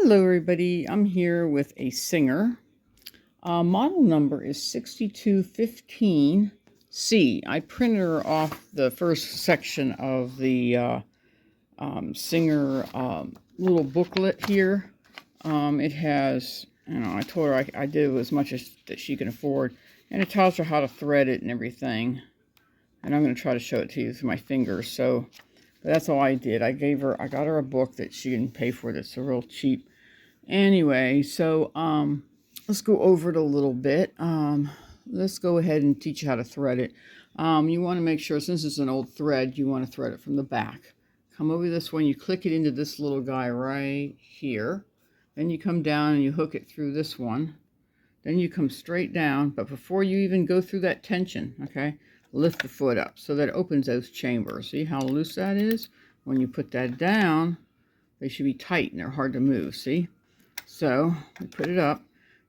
Hello everybody, I'm here with a Singer. Model number is 6215C. I printed her off the first section of the Singer little booklet here. It has, I told her I did as much as that she can afford, and it tells her how to thread it and everything. And I'm going to try to show it to you through my fingers. But that's all I did. I got her a book that she can pay for that's real cheap. Anyway, so let's go over it a little bit. Let's go ahead and teach you how to thread it. You want to make sure, since it's an old thread, you want to thread it from the back. Come over this one, you click it into this little guy right here. Then you come down and you hook it through this one. Then you come straight down, but before you even go through that tension, okay, lift the foot up so that it opens those chambers. See how loose that is? When you put that down, they should be tight and they're hard to move, see? So we put it up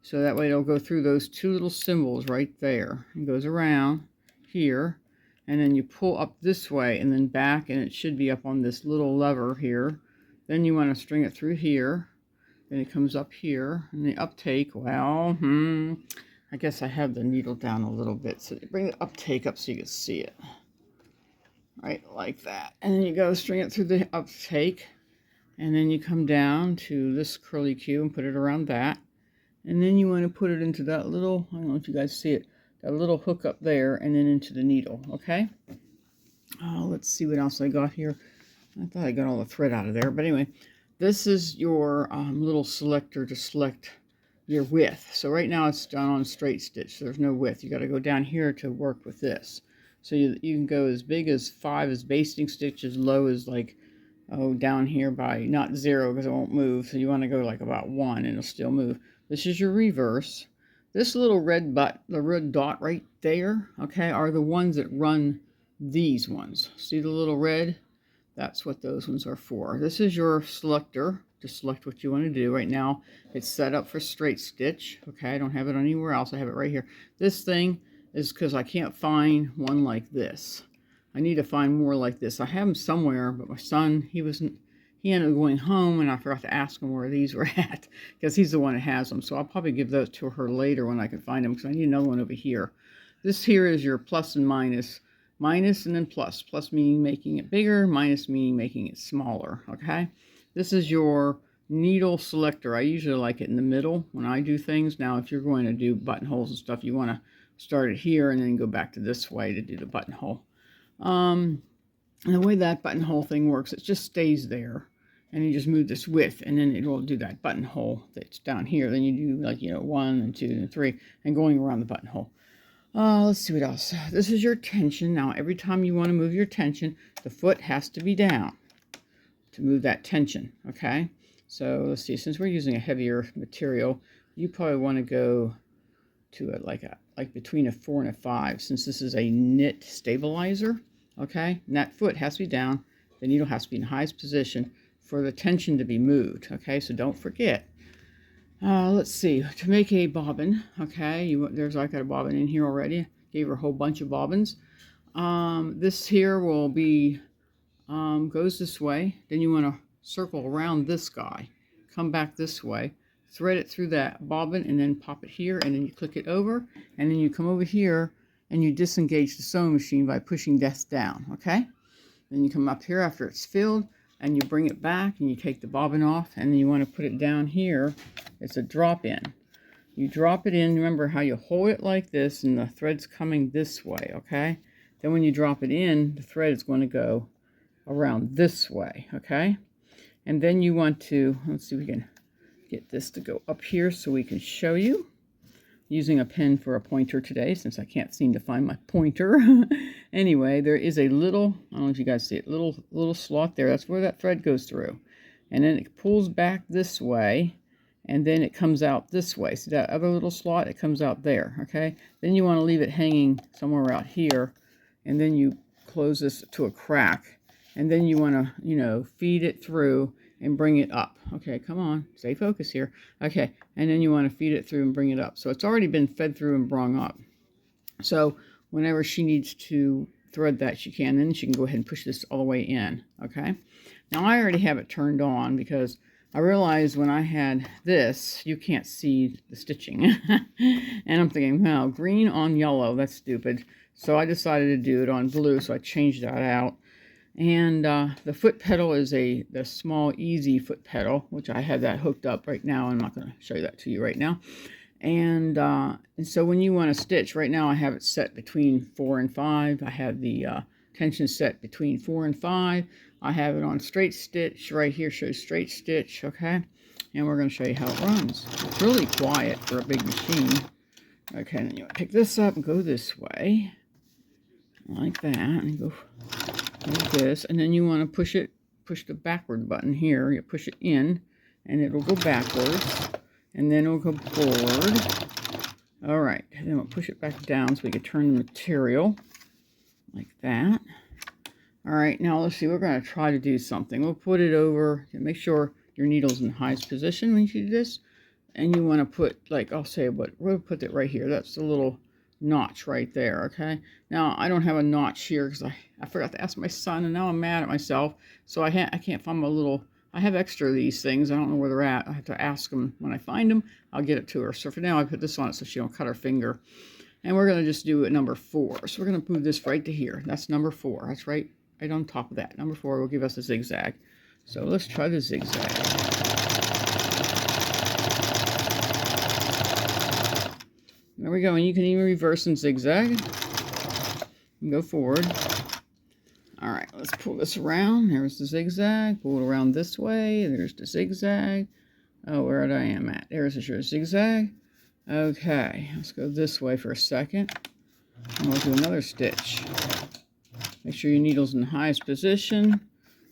so that way it'll go through those two little symbols right there. It goes around here, and then you pull up this way and then back, and it should be up on this little lever here. Then you want to string it through here. Then it comes up here, and the uptake, well, I guess I have the needle down a little bit, so you bring the uptake up so you can see it. Right, like that. And then you go string it through the uptake, and then you come down to this curly Q and put it around that. And then you want to put it into that little, I don't know if you guys see it, that little hook up there, and then into the needle, okay? Let's see what else I got here. I thought I got all the thread out of there, but anyway. This is your little selector to select your width. So right now it's done on straight stitch, so there's no width. You got to go down here to work with this. So you can go as big as 5 as basting stitch, as low as like, down here by not 0 because it won't move. So you want to go like about 1 and it'll still move. This is your reverse. This little red the red dot right there, okay, are the ones that run these ones. See the little red? That's what those ones are for. This is your selector to select what you want to do. Right now, it's set up for straight stitch. Okay, I don't have it anywhere else. I have it right here. This thing is because I can't find one like this. I need to find more like this. I have them somewhere, but my son, he ended up going home, and I forgot to ask him where these were at because he's the one that has them. So I'll probably give those to her later when I can find them because I need another one over here. This here is your plus and minus. Minus and then plus. Plus meaning making it bigger, minus meaning making it smaller, okay? This is your needle selector. I usually like it in the middle when I do things. Now, if you're going to do buttonholes and stuff, you want to start it here and then go back to this way to do the buttonhole. And the way that buttonhole thing works, it just stays there. And you just move this width, and then it will do that buttonhole that's down here. Then you do like, 1 and 2 and 3, and going around the buttonhole. Let's see what else. This is your tension. Now, every time you want to move your tension, the foot has to be down to move that tension, okay? So, let's see. Since we're using a heavier material, you probably want to go to like between a 4 and a 5, since this is a knit stabilizer, okay? And that foot has to be down. The needle has to be in the highest position for the tension to be moved, okay? So, don't forget. Let's see, to make a bobbin, okay, I got a bobbin in here already. Gave her a whole bunch of bobbins. This here will be, goes this way. Then you want to circle around this guy. Come back this way. Thread it through that bobbin and then pop it here. And then you click it over. And then you come over here and you disengage the sewing machine by pushing this down, okay? Then you come up here after it's filled. And you bring it back and you take the bobbin off, and then you want to put it down here. It's a drop in. You drop it in. Remember how you hold it like this and the thread's coming this way, okay? Then when you drop it in, the thread is going to go around this way, okay? And then you want to, let's see if we can get this to go up here so we can show you. Using a pen for a pointer today since I can't seem to find my pointer. Anyway, there is a little, I don't know if you guys see it, little slot there. That's where that thread goes through. And then it pulls back this way, and then it comes out this way. See that other little slot? It comes out there, okay? Then you want to leave it hanging somewhere out here, and then you close this to a crack. And then you want to, feed it through and bring it up. Okay, come on, stay focused here. Okay, and then you want to feed it through and bring it up. So it's already been fed through and brung up. So whenever she needs to thread that, she can. Then she can go ahead and push this all the way in, okay? Now I already have it turned on because I realized when I had this, you can't see the stitching. And I'm thinking, well, green on yellow, that's stupid. So I decided to do it on blue, so I changed that out. And the foot pedal is the small, easy foot pedal, which I have that hooked up right now. I'm not going to show you that to you right now. And so when you want to stitch, right now I have it set between 4 and 5. I have the tension set between 4 and 5. I have it on straight stitch. Right here shows straight stitch, okay? And we're going to show you how it runs. It's really quiet for a big machine. Okay, then you want to pick this up and go this way. Like that. And go like this. And then you want to push the backward button here. You push it in, and it'll go backwards. And then it'll go forward. All right, and then we'll push it back down so we can turn the material like that. All right, now let's see, we're going to try to do something. We'll put it over, make sure your needle's in the highest position when you do this. And you want to put, like, I'll say, we'll put it right here. That's the little notch right there, okay? Now, I don't have a notch here because I forgot to ask my son, and now I'm mad at myself. So I can't find my little... I have extra of these things. I don't know where they're at. I have to ask them. When I find them, I'll get it to her. So for now, I put this on it so she don't cut her finger. And we're going to just do it number 4. So we're going to move this right to here. That's number 4. That's right on top of that. Number 4 will give us a zigzag. So let's try the zigzag. There we go. And you can even reverse and zigzag. And go forward. All right, let's pull this around. There's the zigzag. Pull it around this way. There's the zigzag. Oh, where I am at. There's your zigzag. Okay, let's go this way for a second. And we'll do another stitch. Make sure your needle's in the highest position.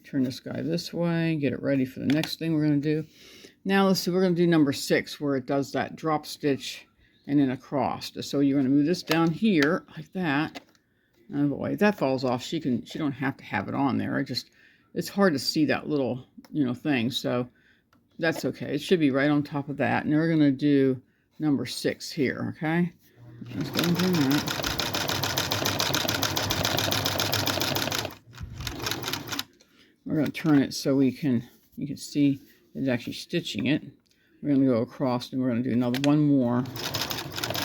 Turn this guy this way. Get it ready for the next thing we're going to do. Now, let's see. We're going to do number 6, where it does that drop stitch and then across. So you're going to move this down here like that. Oh boy, if that falls off, she don't have to have it on there. It's hard to see that little, thing. So that's okay. It should be right on top of that. And then we're going to do number 6 here, okay? Let's go and do that. We're going to turn it so you can see it's actually stitching it. We're going to go across and we're going to do another one more.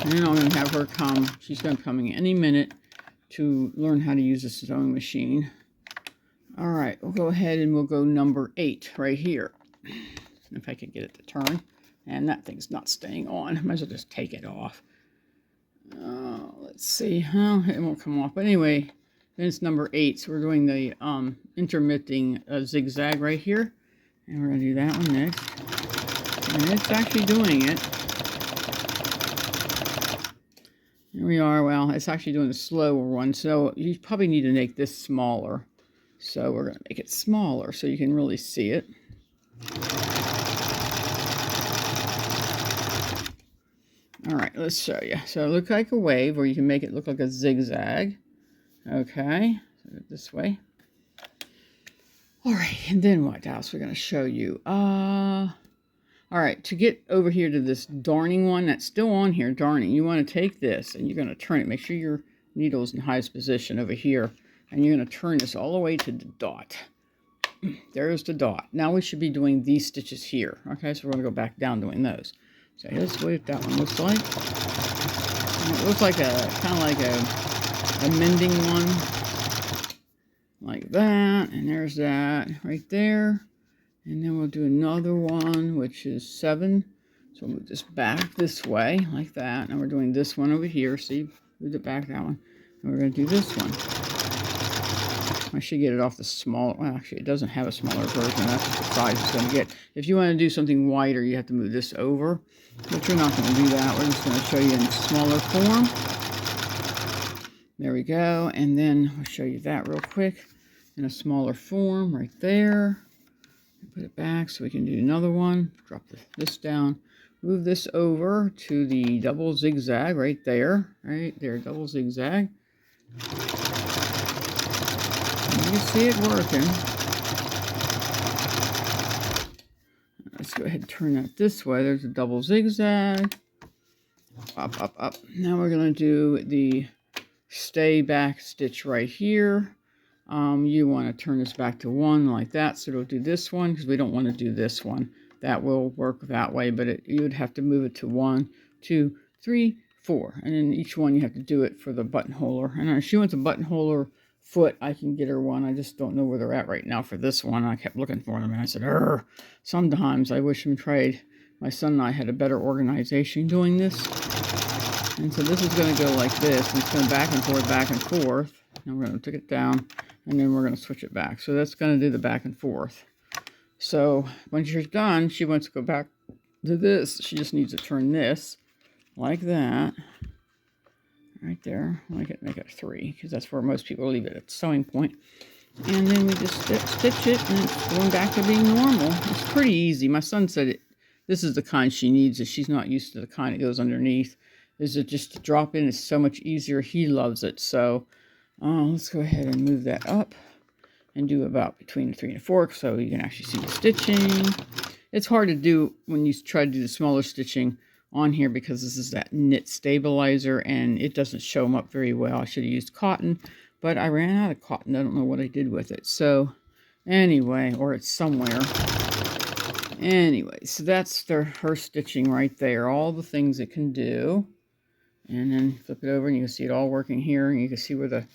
And then I'm going to have her come. She's going to be coming any minute to learn how to use a sewing machine. All right, we'll go ahead and we'll go number 8 right here. If I can get it to turn. And that thing's not staying on. I might as well just take it off. Let's see. Oh, it won't come off. But anyway, then it's number 8. So we're doing the intermitting zigzag right here. And we're going to do that one next. And it's actually doing it. Here we are. Well, it's actually doing the slower one. So you probably need to make this smaller. So we're going to make it smaller so you can really see it. All right, let's show you. So it looks like a wave, or you can make it look like a zigzag. Okay, so this way. All right, and then what else we're going to show you? All right, to get over here to this darning one that's still on here, darning, you want to take this and you're going to turn it. Make sure your needle's in the highest position over here. And you're going to turn this all the way to the dot. There's the dot. Now we should be doing these stitches here. Okay, so we're going to go back down doing those. So here's what that one looks like. And it looks like kind of like a mending one. Like that. And there's that right there. And then we'll do another one, which is 7. So we'll move this back this way, like that. And we're doing this one over here. See, move it back that one. And we're going to do this one. I should get it off the small. Well, actually, it doesn't have a smaller version. That's the size it's going to get. If you want to do something wider, you have to move this over. But you're not going to do that. We're just going to show you in smaller form. There we go. And then I'll show you that real quick in a smaller form right there. Put it back so we can do another one. Drop this down. Move this over to the double zigzag right there. Right there, double zigzag. You can see it working. Let's go ahead and turn that this way. There's a double zigzag. Up, up, up. Now we're going to do the stay back stitch right here. You want to turn this back to 1 like that. So it'll do this one because we don't want to do this one. that will work that way, but you would have to move it to 1, 2, 3, 4, and then each one you have to do it for the buttonholer. And if she wants a buttonholer foot, I can get her one. I just don't know where they're at right now for this one. I kept looking for them, and I said, sometimes I wish them trade. My son and I had a better organization doing this. And so this is going to go like this, and it's going back and forth, back and forth. And we're going to take it down, and then we're going to switch it back. So that's going to do the back and forth. So when she's done, she wants to go back to this. She just needs to turn this like that. Right there. Make it 3, because that's where most people leave it at the sewing point. And then we just stitch it, and it's going back to being normal. It's pretty easy. My son said this is the kind she needs. If she's not used to the kind that goes underneath, is it just to drop in is so much easier. He loves it. So let's go ahead and move that up and do about between 3 and 4, so you can actually see the stitching. It's hard to do when you try to do the smaller stitching on here because this is that knit stabilizer and it doesn't show them up very well. I should have used cotton, but I ran out of cotton. I don't know what I did with it. So anyway, or it's somewhere. Anyway, so that's her stitching right there. All the things it can do. And then flip it over and you can see it all working here. And you can see where the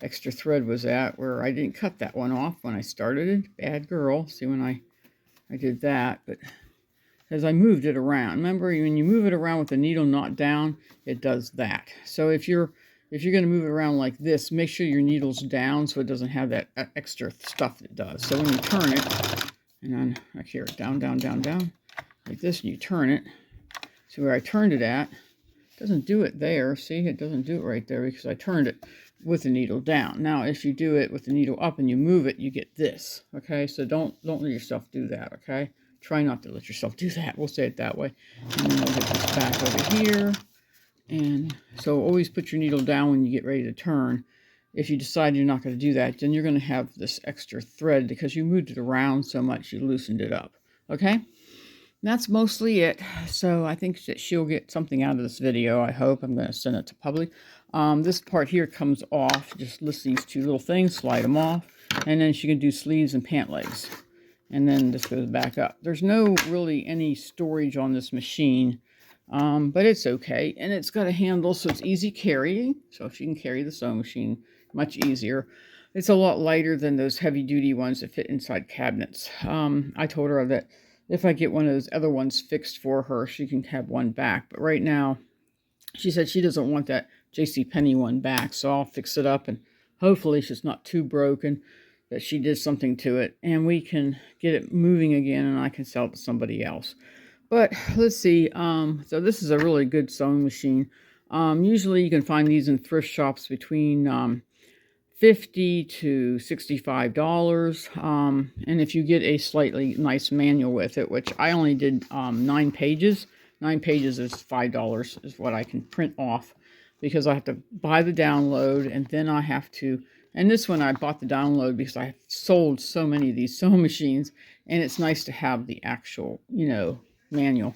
extra thread was at, where I didn't cut that one off when I started it. Bad girl. See when I did that, but as I moved it around. Remember, when you move it around with the needle not down, it does that. So if you're going to move it around like this, make sure your needle's down so it doesn't have that extra stuff it does. So when you turn it, and then like here, down, down, down, down, like this, and you turn it. See where I turned it at? It doesn't do it there. See, it doesn't do it right there because I turned it with the needle down. Now, if you do it with the needle up and you move it, you get this. Okay, so don't let yourself do that. Okay. Try not to let yourself do that. We'll say it that way. And then I'll get this back over here. And so always put your needle down when you get ready to turn. If you decide you're not going to do that, then you're going to have this extra thread because you moved it around so much you loosened it up. Okay? That's mostly it. So I think that she'll get something out of this video. I hope. I'm going to send it to public. This part here comes off. Just list these 2 little things, slide them off. And then she can do sleeves and pant legs. And then this goes back up. There's no really any storage on this machine, but it's okay. And it's got a handle, so it's easy carrying. So she can carry the sewing machine much easier. It's a lot lighter than those heavy-duty ones that fit inside cabinets. I told her that if I get one of those other ones fixed for her, she can have one back. But right now, she said she doesn't want that JCPenney one back, so I'll fix it up. And hopefully she's not too broken, that she did something to it, and we can get it moving again, and I can sell it to somebody else. But let's see. So this is a really good sewing machine. Usually you can find these in thrift shops between $50 to $65. And if you get a slightly nice manual with it, which I only did 9 pages. 9 pages is $5 is what I can print off, because I have to buy the download, and then I have to. And this one I bought the download because I sold so many of these sewing machines, and it's nice to have the actual, manual.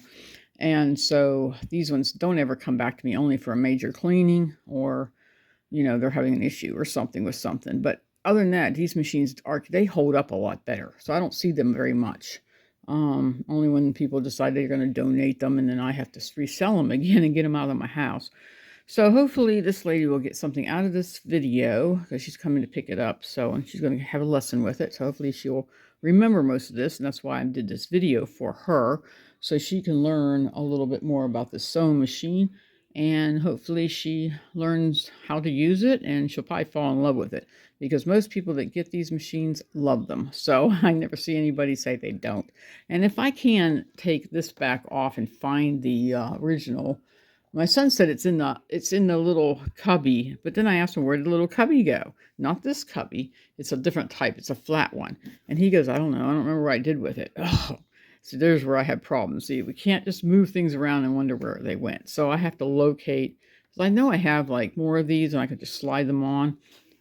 And so these ones don't ever come back to me only for a major cleaning, or, they're having an issue or something with something. But other than that, these machines they hold up a lot better. So I don't see them very much. Only when people decide they're going to donate them, and then I have to resell them again and get them out of my house. So hopefully this lady will get something out of this video, because she's coming to pick it up. So, and she's going to have a lesson with it. So hopefully she'll remember most of this. And that's why I did this video for her, so she can learn a little bit more about the sewing machine. And hopefully she learns how to use it, and she'll probably fall in love with it, because most people that get these machines love them. So I never see anybody say they don't. And if I can take this back off and find the original. My son said it's in the little cubby, but then I asked him, where did the little cubby go? Not this cubby. It's a different type. It's a flat one. And he goes, I don't know. I don't remember what I did with it. Oh, so there's where I had problems. See, we can't just move things around and wonder where they went. So I have to locate. Because I know I have like more of these, and I could just slide them on,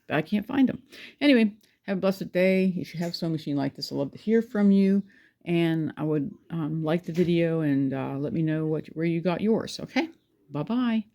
but I can't find them. Anyway, have a blessed day. If you have a sewing machine like this, I'd love to hear from you. And I would like the video, and let me know where you got yours. Okay? Bye-bye.